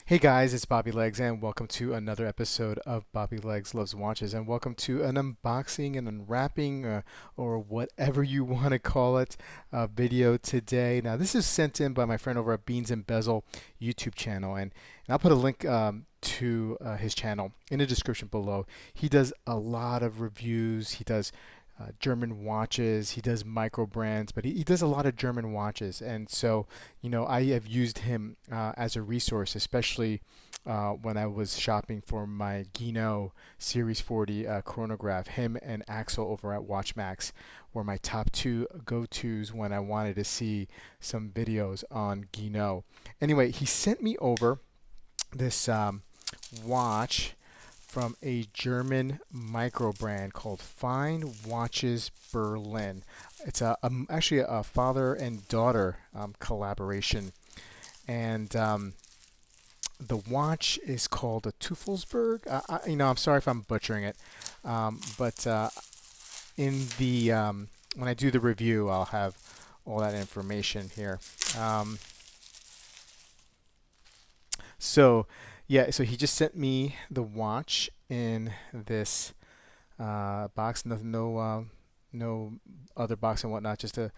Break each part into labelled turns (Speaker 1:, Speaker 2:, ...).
Speaker 1: Hey guys, it's Bobby Legs, and welcome to another episode of Bobby Legs Loves Watches, and welcome to an unboxing and unwrapping, or whatever you want to call it, video today. Now, this is sent in by my friend over at Beans and Bezel YouTube channel, and I'll put a link to his channel in the description below. He does a lot of reviews. He does German watches. He does Microbrands, but he does a lot of German watches. And so, I have used him as a resource, especially when I was shopping for my Gino Series 40 chronograph. Him and Axel over at WatchMax were my top two go-tos when I wanted to see some videos on Gino. Anyway, he sent me over this watch from a German micro brand called FineWatchesBerlin. It's actually a father and daughter collaboration, and the watch is called a Teufelsberg. I'm sorry if I'm butchering it, but in the when I do the review, I'll have all that information here. So yeah, so he just sent me the watch in this box. No other box and whatnot. Just a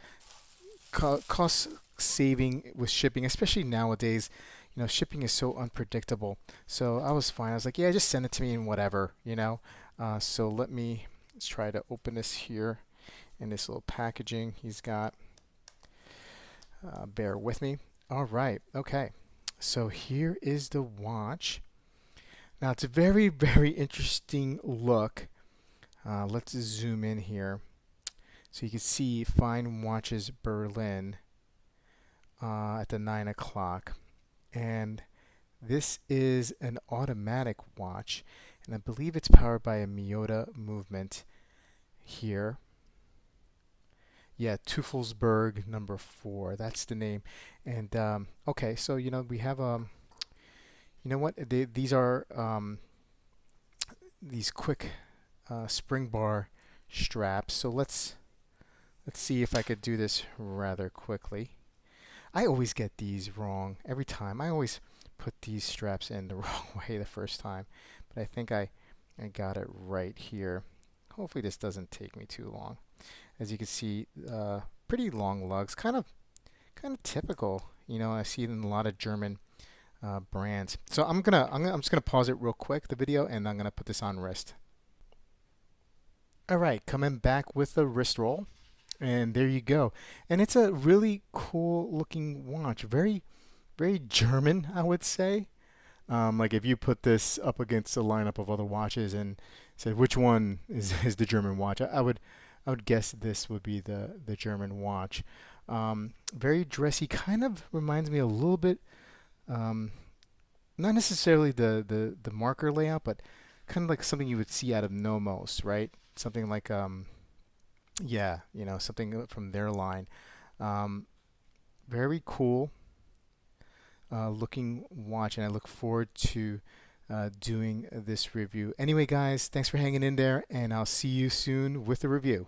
Speaker 1: cost saving with shipping, especially nowadays. Shipping is so unpredictable. So I was fine. I was like, yeah, just send it to me and whatever. So let's try to open this here in this little packaging he's got. Bear with me. All right. Okay. So here is the watch. Now it's a very, very interesting look. Let's zoom in here so you can see Fine Watches Berlin at the 9 o'clock. And this is an automatic watch, and I believe it's powered by a Miyota movement here. Yeah, Teufelsberg number 4. That's the name. And okay, so we have these are these quick spring bar straps. So let's see if I could do this rather quickly. I always get these wrong every time. I always put these straps in the wrong way the first time, but I think I got it right here. Hopefully this doesn't take me too long. As you can see, pretty long lugs, kind of typical. I see it in a lot of German brands. So I'm just gonna pause it real quick, the video, and I'm gonna put this on wrist. All right, coming back with the wrist roll, and there you go. And it's a really cool looking watch, very, very German, I would say. Like if you put this up against a lineup of other watches and said which one is the German watch, I would guess this would be the German watch. Very dressy, kind of reminds me a little bit, not necessarily the marker layout, but kind of like something you would see out of Nomos, right? Something like yeah, something from their line. Very cool looking watch, and I look forward to doing this review. Anyway, guys, thanks for hanging in there, and I'll see you soon with the review.